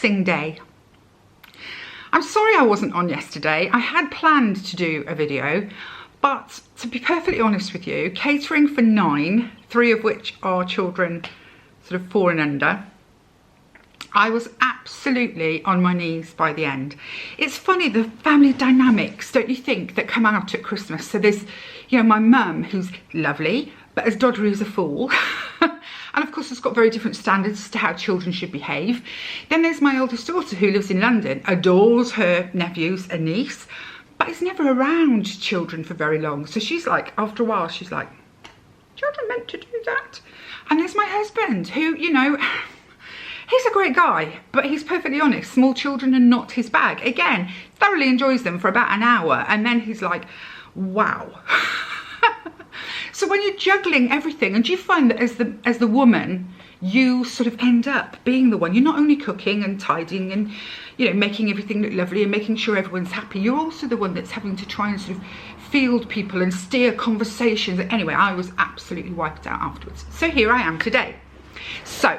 Boxing Day. I'm sorry I wasn't on yesterday. I had planned to do a video, but to be perfectly honest with you, catering for 9, 3 of which are children sort of 4 and under, I was absolutely on my knees by the end. It's funny, the family dynamics, don't you think, that come out at Christmas. So there's, you know, my mum, who's lovely, but as doddery as a fool. And of course, has got very different standards as to how children should behave. Then there's my oldest daughter, who lives in London, adores her nephews and niece, but is never around children for very long. So she's like, after a while, she's like, children meant to do that? And there's my husband, who, you know, he's a great guy, but he's perfectly honest. Small children are not his bag. Again, thoroughly enjoys them for about an hour, and then he's like, wow. So when you're juggling everything, and do you find that as the woman, you sort of end up being the one, you're not only cooking and tidying and, you know, making everything look lovely and making sure everyone's happy, you're also the one that's having to try and sort of field people and steer conversations. Anyway, I was absolutely wiped out afterwards. So here I am today. So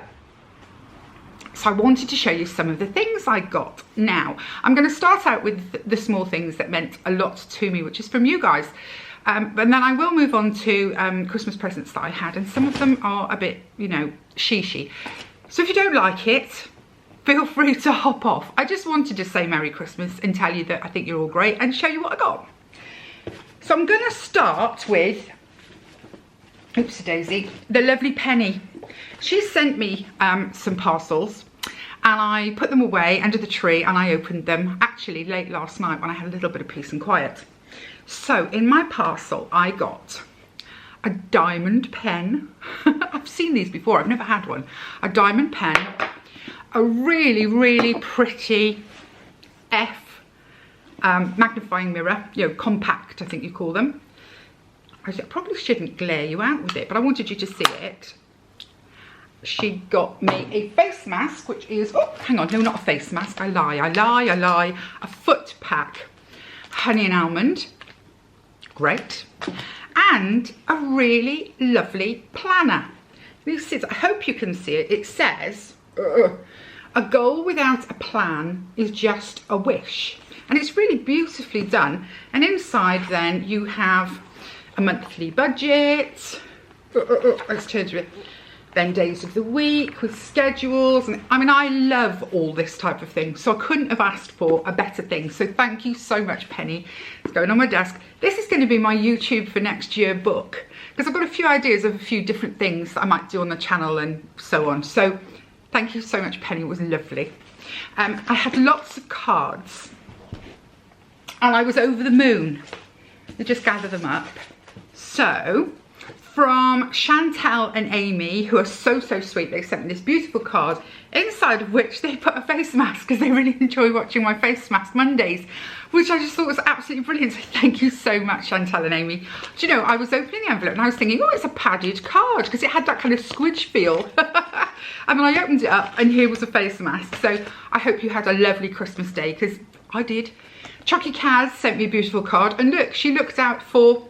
I wanted to show you some of the things I got. Now, I'm going to start out with the small things that meant a lot to me, which is from you guys. And then I will move on to Christmas presents that I had, and some of them are a bit, you know, sheeshy. So if you don't like it, feel free to hop off. I just wanted to say Merry Christmas and tell you that I think you're all great and show you what I got. So I'm going to start with, oopsie daisy, the lovely Penny. She sent me some parcels, and I put them away under the tree, and I opened them actually late last night when I had a little bit of peace and quiet. So in my parcel, I got a diamond pen. I've seen these before, I've never had one. A diamond pen, a really, really pretty magnifying mirror, you know, compact, I think you call them. I probably shouldn't glare you out with it, but I wanted you to see it. She got me a face mask, which is, oh, hang on, no, not a face mask, I lie. A foot pack, honey and almond. Great. And a really lovely planner. I hope you can see it. It says, a goal without a plan is just a wish. And it's really beautifully done. And inside then you have a monthly budget. Let's turn to it. Then days of the week with schedules, and I mean, I love all this type of thing, so I couldn't have asked for a better thing. So thank you so much, Penny. It's going on my desk. This is going to be my YouTube for next year book, because I've got a few ideas of a few different things that I might do on the channel and so on. So thank you so much, Penny. It was lovely. I had lots of cards, and I was over the moon. I just gather them up. So from Chantal and Amy, who are so sweet, they sent me this beautiful card, inside of which they put a face mask, because they really enjoy watching my face mask Mondays, which I just thought was absolutely brilliant. So thank you so much, Chantal and Amy. Do you know, I was opening the envelope and I was thinking, oh, it's a padded card, because it had that kind of squidge feel. And then I opened it up and here was a face mask. So I hope you had a lovely Christmas day, because I did. Chucky Kaz sent me a beautiful card, and look, she looked out for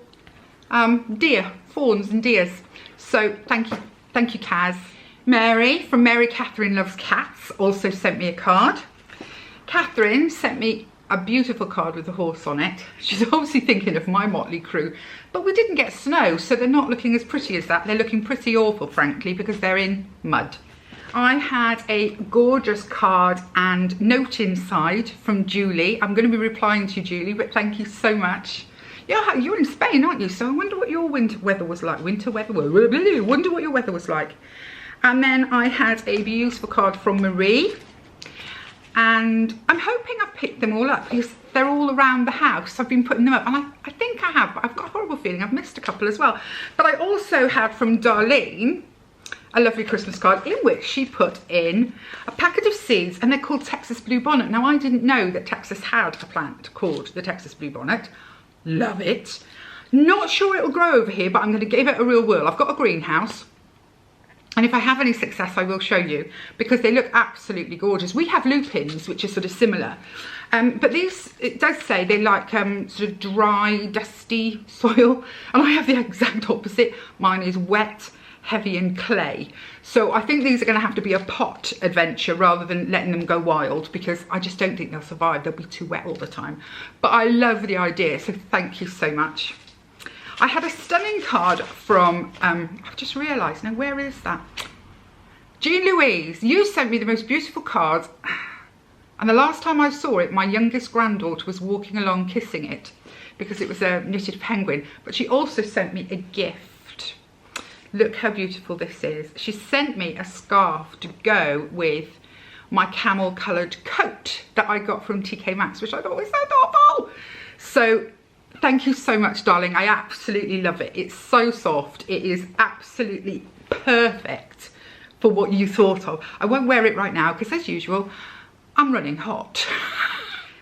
deer, fawns and deers. So thank you Kaz. Mary from Mary Catherine Loves Cats also sent me a card. Catherine sent me a beautiful card with a horse on it. She's obviously thinking of my motley crew, but we didn't get snow, so they're not looking as pretty as that. They're looking pretty awful, frankly, because they're in mud. I had a gorgeous card and note inside from Julie. I'm going to be replying to you, Julie, but thank you so much. Yeah, you're in Spain, aren't you? So I wonder what your winter weather was like. Wonder what your weather was like. And then I had a beautiful card from Marie. And I'm hoping I've picked them all up, because they're all around the house. I've been putting them up, and I think I have, but I've got a horrible feeling I've missed a couple as well. But I also had from Darlene a lovely Christmas card in which she put in a packet of seeds, and they're called Texas Blue Bonnet. Now, I didn't know that Texas had a plant called the Texas Blue Bonnet. Love it. Not sure it'll grow over here, but I'm going to give it a real whirl. I've got a greenhouse, and if I have any success, I will show you, because they look absolutely gorgeous. We have lupins, which are sort of similar, but these, it does say they like sort of dry, dusty soil, and I have the exact opposite. Mine is wet, heavy and clay. So I think these are going to have to be a pot adventure rather than letting them go wild, because I just don't think they'll survive. They'll be too wet all the time. But I love the idea, so thank you so much. I had a stunning card from, I've just realised, now where is that? Jean Louise, you sent me the most beautiful cards. And the last time I saw it, my youngest granddaughter was walking along kissing it because it was a knitted penguin. But she also sent me a gift. Look how beautiful this is. She sent me a scarf to go with my camel coloured coat that I got from TK Maxx, which I thought was so thoughtful. So thank you so much, darling. I absolutely love it. It's so soft. It is absolutely perfect for what you thought of. I won't wear it right now because, as usual, I'm running hot.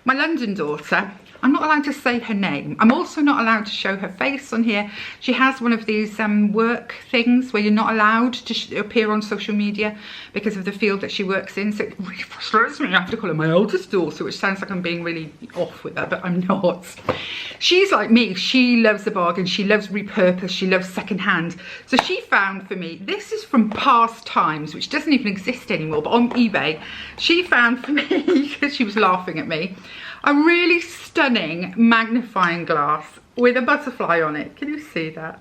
My London daughter, I'm not allowed to say her name. I'm also not allowed to show her face on here. She has one of these work things where you're not allowed to appear on social media because of the field that she works in. So it really frustrates me. I have to call her my oldest daughter, which sounds like I'm being really off with her, but I'm not. She's like me. She loves a bargain. She loves repurpose. She loves secondhand. So she found for me, this is from Past Times, which doesn't even exist anymore, but on eBay, she found for me, because she was laughing at me, a really stunning magnifying glass with a butterfly on it. Can you see that?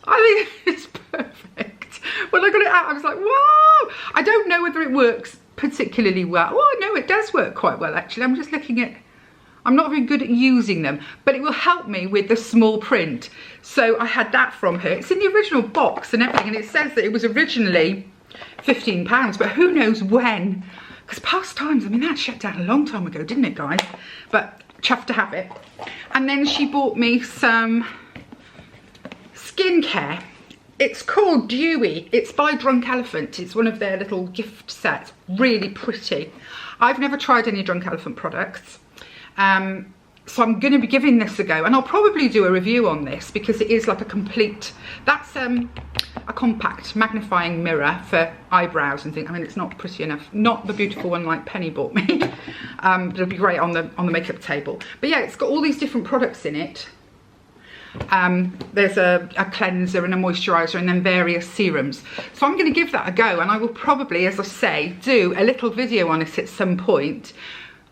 I think it's perfect. When I got it out, I was like, whoa! I don't know whether it works particularly well. Oh, no, it does work quite well, actually. I'm just looking at, I'm not very good at using them, but it will help me with the small print. So I had that from her. It's in the original box and everything, and it says that it was originally £15, but who knows when. Because Past Times, I mean, that shut down a long time ago, didn't it, guys? But chuffed to have it. And then she bought me some skincare. It's called Dewy. It's by Drunk Elephant. It's one of their little gift sets. Really pretty. I've never tried any Drunk Elephant products. So I'm going to be giving this a go. And I'll probably do a review on this because it is like a complete... That's a compact magnifying mirror for eyebrows and things. I mean, it's not pretty enough. Not the beautiful one like Penny bought me. But it'll be great on the makeup table. But yeah, it's got all these different products in it. There's a cleanser and a moisturiser and then various serums. So I'm going to give that a go, and I will probably, as I say, do a little video on it at some point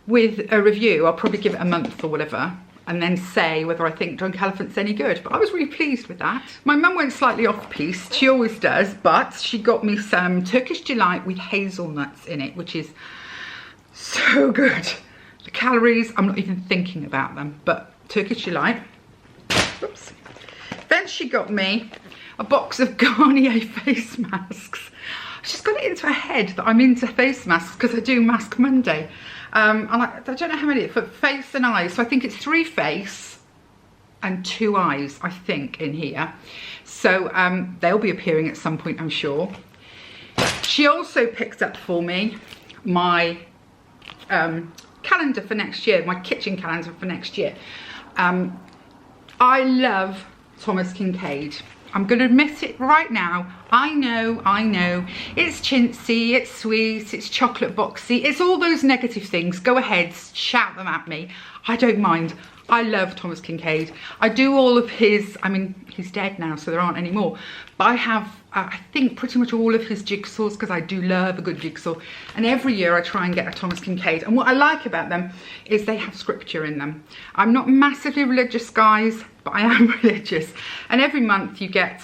with a review. I'll probably give it a month or whatever and then say whether I think Drunk Elephant's any good. But I was really pleased with that. My mum went slightly off piste, she always does, but she got me some Turkish Delight with hazelnuts in it, which is so good. The calories, I'm not even thinking about them, but Turkish Delight. Whoops. Then she got me a box of Garnier face masks. She's got it into her head that I'm into face masks because I do Mask Monday. And I don't know how many, for face and eyes. So I think it's 3 face and 2 eyes, I think, in here. So they'll be appearing at some point, I'm sure. She also picked up for me my calendar for next year, my kitchen calendar for next year. I love Thomas Kincaid. I'm going to admit it right now. I know. It's chintzy, it's sweet, it's chocolate boxy. It's all those negative things. Go ahead, shout them at me. I don't mind. I love Thomas Kincaid. I do all of his, I mean, he's dead now, so there aren't any more. But I have, I think, pretty much all of his jigsaws because I do love a good jigsaw. And every year I try and get a Thomas Kincaid. And what I like about them is they have scripture in them. I'm not massively religious, guys, but I am religious. And every month you get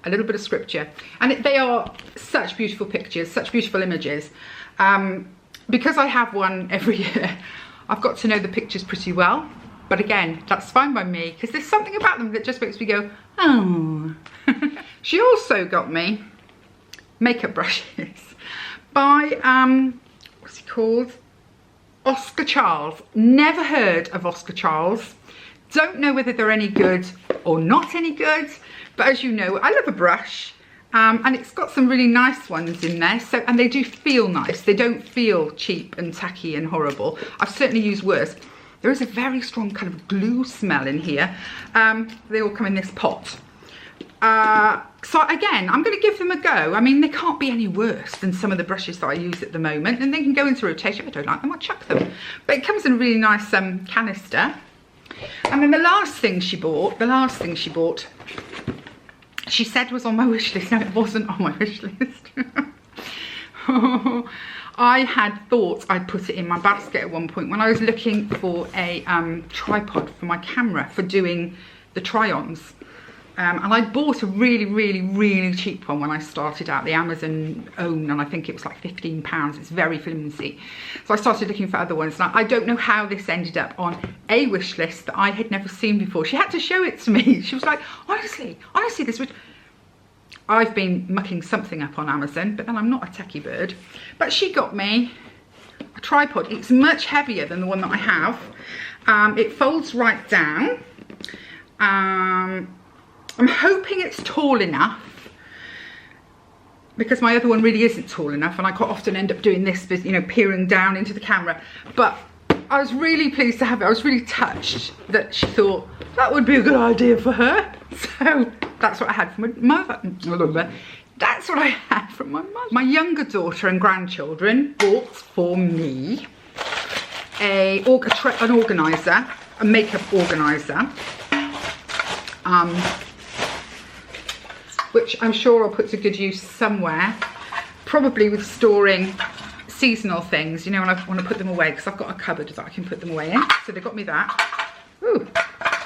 a little bit of scripture. And they are such beautiful pictures, such beautiful images. Because I have one every year, I've got to know the pictures pretty well. But again, that's fine by me because there's something about them that just makes me go, oh. She also got me makeup brushes by, what's he called? Oscar Charles. Never heard of Oscar Charles. Don't know whether they're any good or not any good. But as you know, I love a brush. And it's got some really nice ones in there. So, and they do feel nice. They don't feel cheap and tacky and horrible. I've certainly used worse. There is a very strong kind of glue smell in here. They all come in this pot. So again, I'm going to give them a go. I mean, they can't be any worse than some of the brushes that I use at the moment. And they can go into rotation. If I don't like them, I'll chuck them. But it comes in a really nice canister. And then the last thing she bought she said was on my wish list. No, it wasn't on my wish list. I had thought I'd put it in my basket at one point when I was looking for a tripod for my camera for doing the try-ons. And I bought a really cheap one when I started out, the Amazon own, and I think it was like £15. It's very flimsy. So I started looking for other ones. Now, I don't know how this ended up on a wish list that I had never seen before. She had to show it to me. She was like, honestly, this was... I've been mucking something up on Amazon, but then I'm not a techie bird. But she got me a tripod. It's much heavier than the one that I have. It folds right down. I'm hoping it's tall enough, because my other one really isn't tall enough, and I quite often end up doing this, you know, peering down into the camera. But I was really pleased to have it. I was really touched that she thought that would be a good idea for her. So that's what I had from my mother. That's what I had from my mother. My younger daughter and grandchildren bought for me an organiser, a makeup organiser. Which I'm sure I'll put to good use somewhere, probably with storing seasonal things, you know, when I want to put them away, because I've got a cupboard that I can put them away in. So they got me that. Ooh.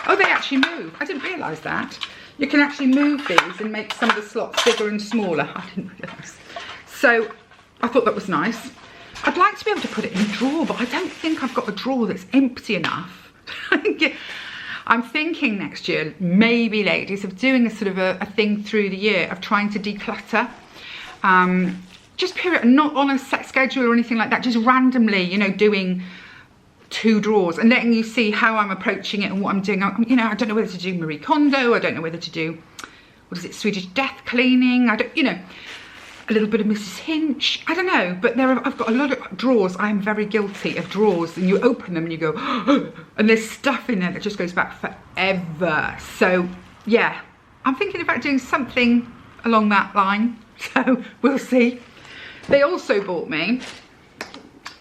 Oh, they actually move. I didn't realise that. You can actually move these and make some of the slots bigger and smaller. I didn't realise. So I thought that was nice. I'd like to be able to put it in a drawer, but I don't think I've got a drawer that's empty enough. I'm thinking next year, maybe ladies, of doing a sort of a thing through the year of trying to declutter. Just period, not on a set schedule or anything like that, just randomly, you know, doing 2 drawers and letting you see how I'm approaching it and what I'm doing. You know, I don't know whether to do Marie Kondo, I don't know whether to do, what is it, Swedish death cleaning, I don't, you know, a little bit of Mrs. Hinch, I don't know, but I've got a lot of drawers. I am very guilty of drawers, and you open them and you go, and there's stuff in there that just goes back forever. So yeah, I'm thinking about doing something along that line, so we'll see. They also bought me,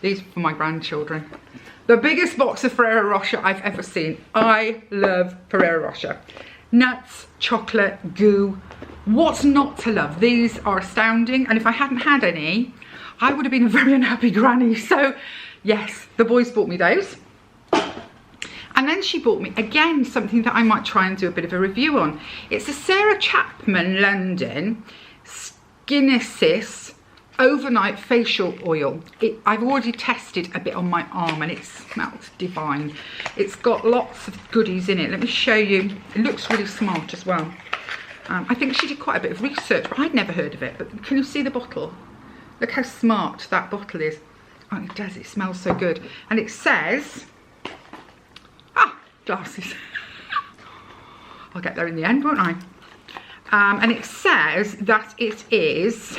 these are for my grandchildren, the biggest box of Ferrero Rocher I've ever seen. I love Ferrero Rocher. Nuts, chocolate, goo. What's not to love? These are astounding, and if I hadn't had any, I would have been a very unhappy granny. So yes, the boys bought me those. And then she bought me, again, something that I might try and do a bit of a review on. It's a Sarah Chapman London Skin-Assist overnight facial oil. I've already tested a bit on my arm and it smells divine. It's got lots of goodies in it. Let me show you. It looks really smart as well. I think she did quite a bit of research, but I'd never heard of it. But can you see the bottle? Look how smart that bottle is. Oh, it does. It smells so good. And it says, glasses. I'll get there in the end, won't I? And it says that it is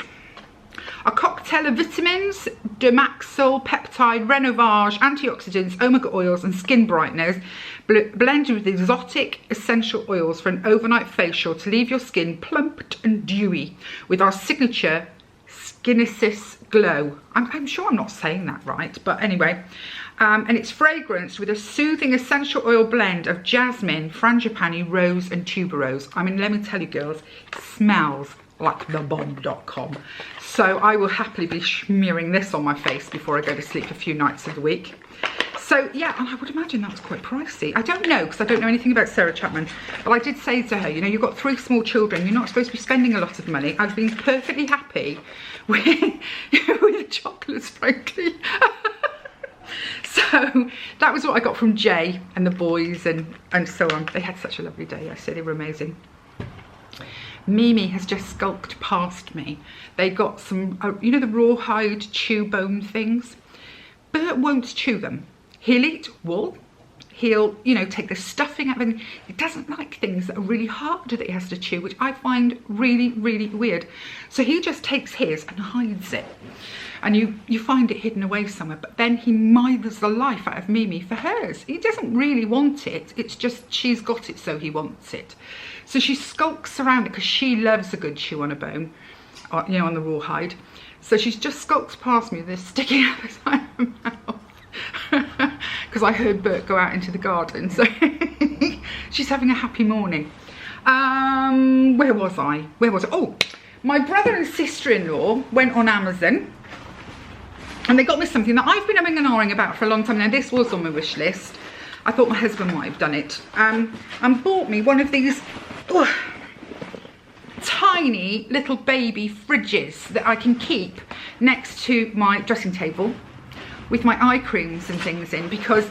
a cocktail of vitamins, Demaxil, peptide, renovage, antioxidants, omega oils and skin brighteners, blended with exotic essential oils for an overnight facial to leave your skin plumped and dewy with our signature Skin-Assist glow. I'm sure I'm not saying that right, but anyway. And it's fragranced with a soothing essential oil blend of jasmine, frangipani, rose and tuberose. I mean, let me tell you girls, it smells like thebomb.com. So I will happily be smearing this on my face before I go to sleep a few nights of the week. So yeah, and I would imagine that's quite pricey. I don't know, because I don't know anything about Sarah Chapman, but I did say to her, you know, you've got 3 small children, you're not supposed to be spending a lot of money. I've been perfectly happy with, with chocolates, frankly. So that was what I got from Jay and the boys and so on. They had such a lovely day. I said they were amazing. Mimi has just skulked past me. They got some, you know, the rawhide chew bone things. Bert won't chew them. He'll eat wool. He'll, you know, take the stuffing out of it. He doesn't like things that are really hard that he has to chew, which I find really, really weird. So he just takes his and hides it. And you find it hidden away somewhere, but then he mithers the life out of Mimi for hers. He doesn't really want it. It's just she's got it, so he wants it. So she skulks around it because she loves a good chew on a bone, or, you know, on the rawhide. So she's just skulked past me with this sticking out the side of her mouth because I heard Bert go out into the garden. So she's having a happy morning. Where was I? Oh, my brother and sister-in-law went on Amazon and they got me something that I've been umming and ahhing about for a long time now. This was on my wish list. I thought my husband might have done it. And bought me one of these tiny little baby fridges that I can keep next to my dressing table with my eye creams and things in, because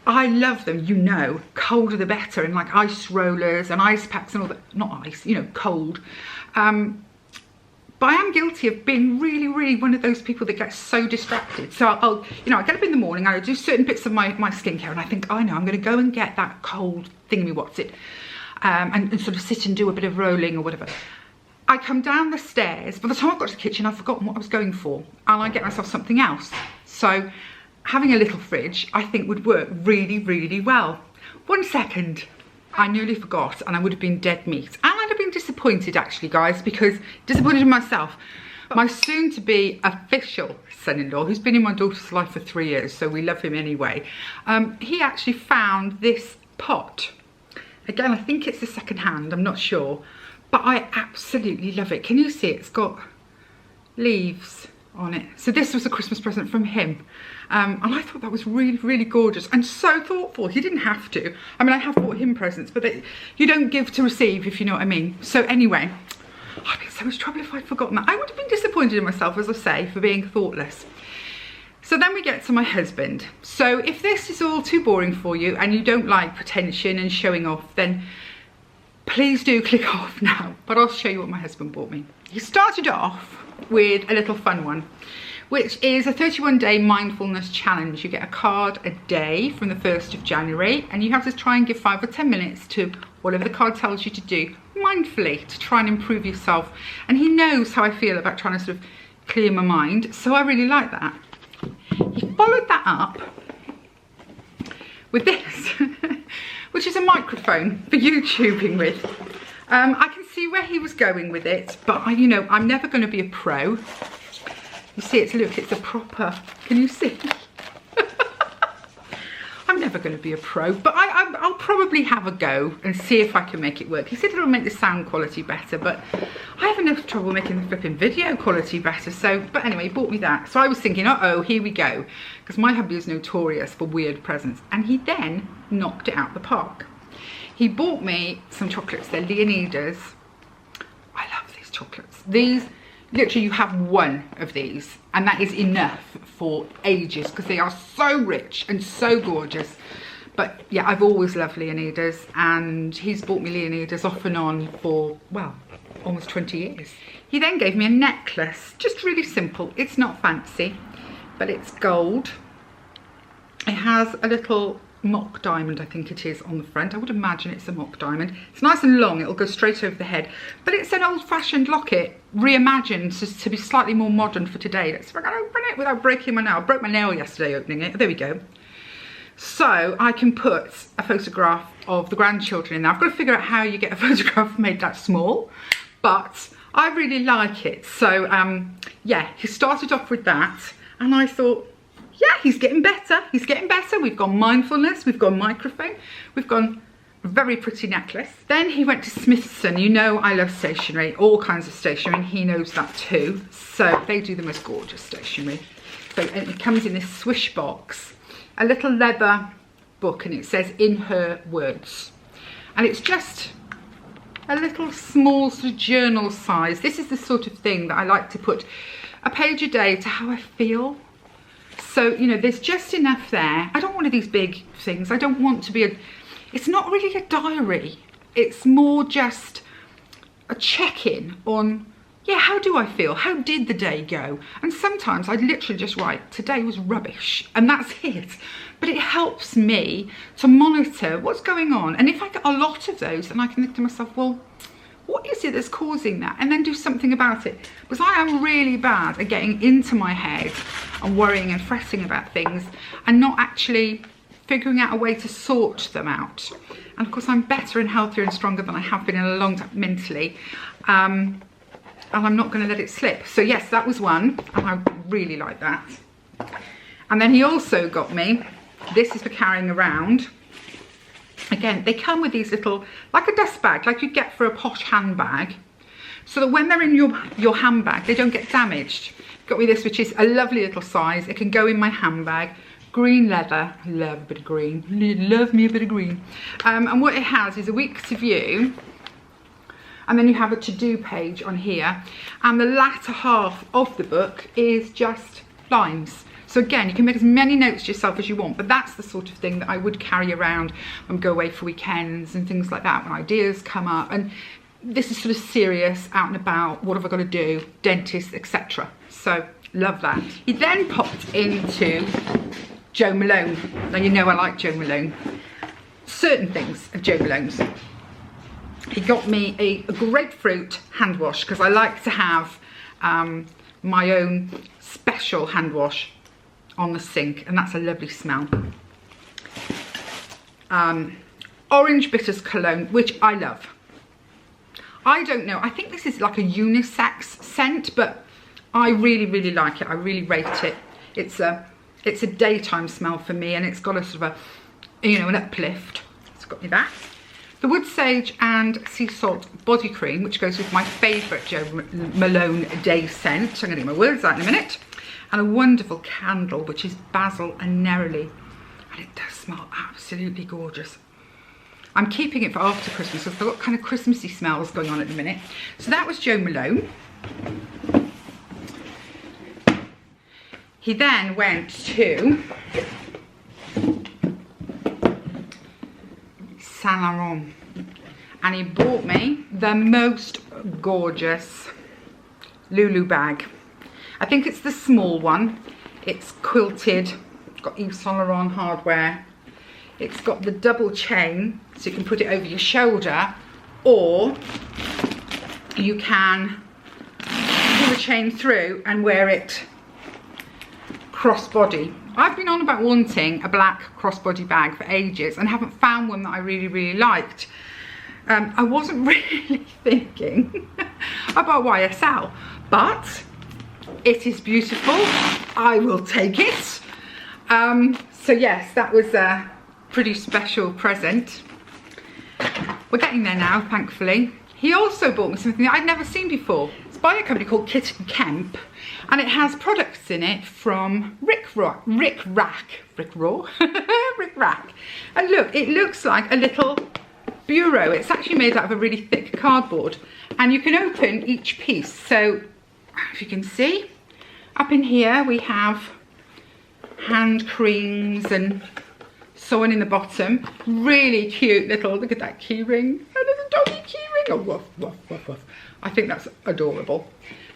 I love them, you know, colder the better, and like ice rollers and ice packs and all that, not ice, you know, cold. But I am guilty of being really one of those people that gets so distracted. So I'll you know, I get up in the morning, I do certain bits of my skincare, and I think, I know, I'm gonna go and get that cold thingy, what's it, and sort of sit and do a bit of rolling or whatever. I come down the stairs, by the time I got to the kitchen, I've forgotten what I was going for, and I get myself something else. So having a little fridge, I think, would work really well. 1 second, I nearly forgot, and I would have been dead meat. And I'd have been disappointed, actually, guys, because disappointed in myself. My soon-to-be official son-in-law, who's been in my daughter's life for 3 years, so we love him anyway, he actually found this pot. Again, I think it's a second hand, I'm not sure, but I absolutely love it. Can you see it? It's got leaves on it. So this was a Christmas present from him. And I thought that was really gorgeous and so thoughtful. He didn't have to. I mean, I have bought him presents, but you don't give to receive, if you know what I mean. So anyway, I'd be in so much trouble if I'd forgotten that. I would have been disappointed in myself, as I say, for being thoughtless. So then we get to my husband. So if this is all too boring for you and you don't like pretension and showing off, then please do click off now. But I'll show you what my husband bought me. He started off with a little fun one, which is a 31-day mindfulness challenge. You get a card a day from the 1st of January, and you have to try and give 5 or 10 minutes to whatever the card tells you to do mindfully to try and improve yourself. And he knows how I feel about trying to sort of clear my mind, so I really like that. He followed that up with this, which is a microphone for YouTubing with. I can see where he was going with it, but you know, I'm never going to be a pro. You see, it's a proper, can you see? I'm never going to be a pro, but I'll probably have a go and see if I can make it work. He said it'll make the sound quality better, but I have enough trouble making the flipping video quality better. So, but anyway, he bought me that. So I was thinking, uh-oh, here we go. Because my hubby is notorious for weird presents. And he then knocked it out the park. He bought me some chocolates. They're Leonidas. I love these chocolates. These, literally, you have one of these and that is enough for ages because they are so rich and so gorgeous. But yeah, I've always loved Leonidas, and he's bought me Leonidas off and on for, well, almost 20 years. He then gave me a necklace, just really simple. It's not fancy, but it's gold. It has a little mock diamond, I think it is, on the front. I would imagine it's a mock diamond. It's nice and long, it'll go straight over the head, but it's an old-fashioned locket reimagined to be slightly more modern for today. Let's see if I can open it without breaking my nail. I broke my nail yesterday opening it. There we go. So I can put a photograph of the grandchildren in there. I've got to figure out how you get a photograph made that small, but I really like it. So yeah, he started off with that, and I thought, yeah, he's getting better. He's getting better. We've gone mindfulness, we've gone microphone, we've gone a very pretty necklace. Then he went to Smithson. You know I love stationery, all kinds of stationery, and he knows that too. So they do the most gorgeous stationery. So it comes in this swish box, a little leather book, and it says "In Her Words," and it's just a little small sort of journal size. This is the sort of thing that I like to put a page a day to how I feel. So, you know, there's just enough there. I don't want one of these big things. I don't want to be it's not really a diary. It's more just a check-in on, yeah, how do I feel? How did the day go? And sometimes I literally just write, today was rubbish, and that's it. But it helps me to monitor what's going on. And if I get a lot of those, then I can think to myself, well, what is it that's causing that? And then do something about it. Because I am really bad at getting into my head and worrying and fretting about things and not actually figuring out a way to sort them out. And of course, I'm better and healthier and stronger than I have been in a long time mentally. And I'm not going to let it slip. So yes, that was one, and I really like that. And then he also got me, this is for carrying around, Again, they come with these little, like a dust bag, like you'd get for a posh handbag, so that when they're in your handbag, they don't get damaged. Got me this, which is a lovely little size. It can go in my handbag. Green leather, I love a bit of green, love me a bit of green. And what it has is a week to view, and then you have a to-do page on here, and the latter half of the book is just lines. So again, you can make as many notes yourself as you want, but that's the sort of thing that I would carry around and go away for weekends and things like that when ideas come up. And this is sort of serious, out and about, what have I got to do, dentist, etc. So love that. He then popped into Jo Malone. Now you know I like Jo Malone. Certain things of Jo Malone's. He got me a grapefruit hand wash because I like to have my own special hand wash on the sink, and that's a lovely smell. Orange bitters cologne, which I love. I don't know, I think this is like a unisex scent, but I really like it. I really rate it. It's a daytime smell for me, and it's got a sort of a, you know, an uplift. It's got me that. The Wood Sage and Sea Salt body cream, which goes with my favourite Jo Malone day scent. I'm going to get my words out in a minute. And a wonderful candle, which is basil and neroli, and it does smell absolutely gorgeous. I'm keeping it for after Christmas because I've got kind of Christmassy smells going on at the minute. So that was Jo Malone. He then went to Saint Laurent, and he bought me the most gorgeous Lulu bag. I think it's the small one. It's quilted, it's got Yves Saint Laurent hardware. It's got the double chain, so you can put it over your shoulder, or you can pull the chain through and wear it crossbody. I've been on about wanting a black crossbody bag for ages and haven't found one that I really liked. I wasn't really thinking about YSL, but it is beautiful. I will take it. So yes, that was a pretty special present. We're getting there now, thankfully. He also bought me something that I'd never seen before. It's by a company called KittenKemp, and it has products in it from Rick Rack. And look, it looks like a little bureau. It's actually made out of a really thick cardboard, and you can open each piece. So if you can see, up in here we have hand creams and so on in the bottom. Really cute little, look at that key ring. Oh, there's a doggy key ring. Oh, woof, woof, woof, woof. I think that's adorable.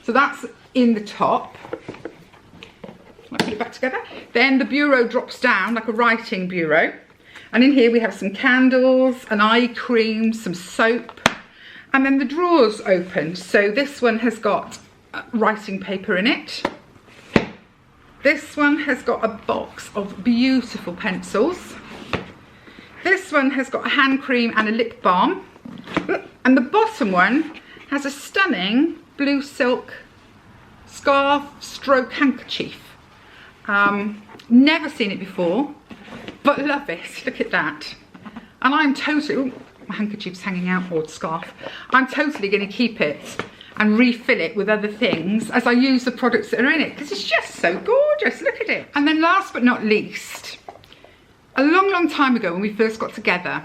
So that's in the top. I'll put it back together. Then the bureau drops down like a writing bureau. And in here we have some candles, an eye cream, some soap. And then the drawers open. So this one has got writing paper in it. This one has got a box of beautiful pencils. This one has got a hand cream and a lip balm. And the bottom one has a stunning blue silk scarf stroke handkerchief. Never seen it before, but love it. Look at that. And I'm totally, ooh, my handkerchief's hanging out, or scarf. I'm totally going to keep it and refill it with other things as I use the products that are in it, because it's just so gorgeous. Look at it. And then last but not least, a long time ago when we first got together,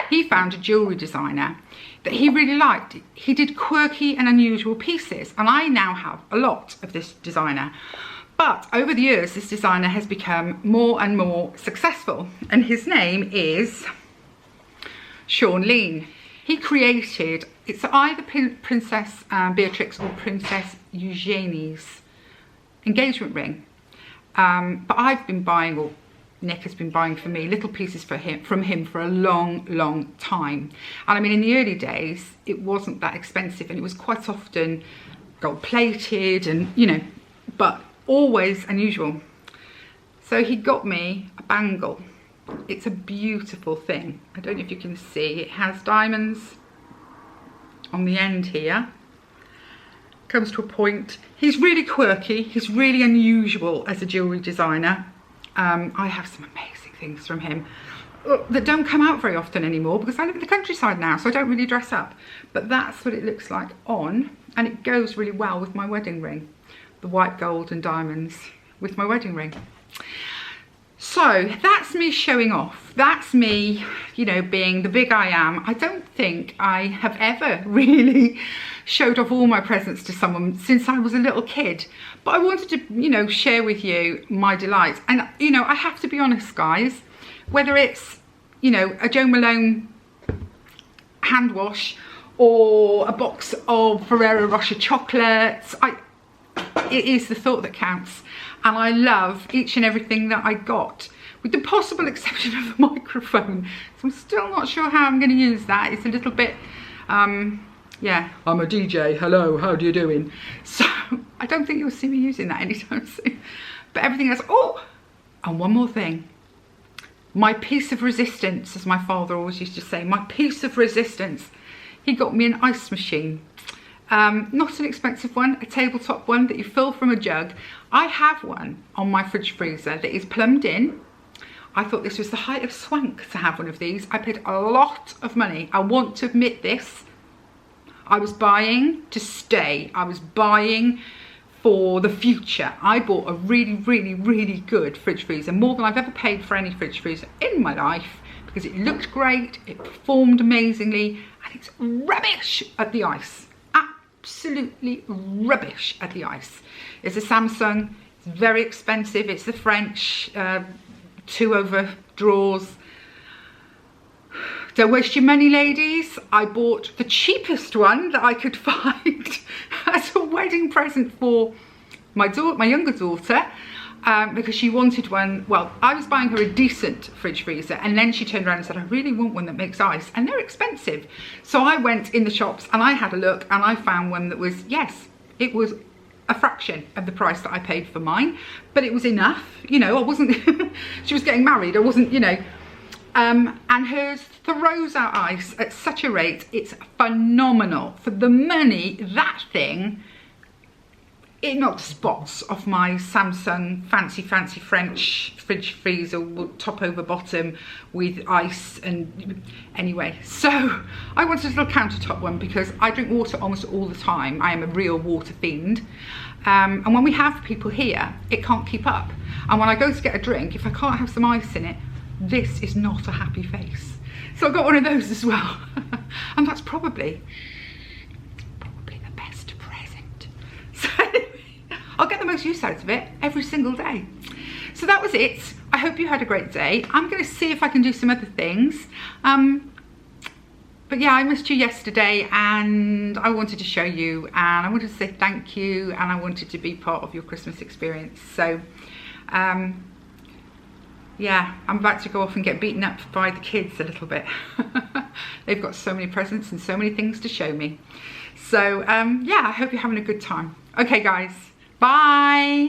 he found a jewellery designer that he really liked. He did quirky and unusual pieces, and I now have a lot of this designer. But over the years, this designer has become more and more successful, and his name is Sean Lean. He created, it's either Princess Beatrix or Princess Eugenie's engagement ring. But I've been buying, or Nick has been buying for me, little pieces from him for a long time. And I mean, in the early days, it wasn't that expensive, and it was quite often gold plated and, you know, but always unusual. So he got me a bangle. It's a beautiful thing. I don't know if you can see, it has diamonds on the end here. Comes to a point. He's really quirky, he's really unusual as a jewellery designer. I have some amazing things from him. that don't come out very often anymore because I live in the countryside now, so I don't really dress up. But that's what it looks like on, and it goes really well with my wedding ring. The white gold and diamonds with my wedding ring. So that's me showing off. That's me, you know, being the big I am. I don't think I have ever really showed off all my presents to someone since I was a little kid. But I wanted to, you know, share with you my delights. And, you know, I have to be honest, guys, whether it's, you know, a Jo Malone hand wash or a box of Ferrero Rocher chocolates, it is the thought that counts. And I love each and everything that I got, with the possible exception of the microphone. So I'm still not sure how I'm going to use that. It's a little bit, yeah, I'm a DJ, hello, how do you doing? So I don't think you'll see me using that anytime soon. But everything else, oh, and one more thing. My piece of resistance, as my father always used to say, my piece of resistance. He got me an ice machine. Not an expensive one, a tabletop one that you fill from a jug. I have one on my fridge freezer that is plumbed in. I thought this was the height of swank to have one of these. I paid a lot of money. I want to admit this. I was buying to stay. I was buying for the future. I bought a really, really, really good fridge freezer, more than I've ever paid for any fridge freezer in my life, because it looked great, it performed amazingly, and it's rubbish at the ice. Absolutely rubbish at the ice. It's a Samsung, it's very expensive, it's the French 2 over drawers. Don't waste your money, ladies. I bought the cheapest one that I could find as a wedding present for my younger daughter, because she wanted one. Well, I was buying her a decent fridge freezer, and then she turned around and said, I really want one that makes ice, and they're expensive. So I went in the shops and I had a look, and I found one that was, yes, it was a fraction of the price that I paid for mine, but it was enough. You know, I wasn't, she was getting married, I wasn't, you know, and hers throws out ice at such a rate, it's phenomenal. For the money, that thing, it knocked spots off my Samsung fancy French fridge freezer, top over bottom with ice. And anyway, so I wanted a little countertop one because I drink water almost all the time. I am a real water fiend. And when we have people here, it can't keep up. And when I go to get a drink, if I can't have some ice in it, this is not a happy face. So I got one of those as well. And that's probably the best present. So anyway, I'll get the most use out of it every single day. So that was it. I hope you had a great day. I'm going to see if I can do some other things. But yeah, I missed you yesterday and I wanted to show you, and I wanted to say thank you, and I wanted to be part of your Christmas experience. So yeah, I'm about to go off and get beaten up by the kids a little bit. They've got so many presents and so many things to show me. So yeah, I hope you're having a good time. Okay guys, bye.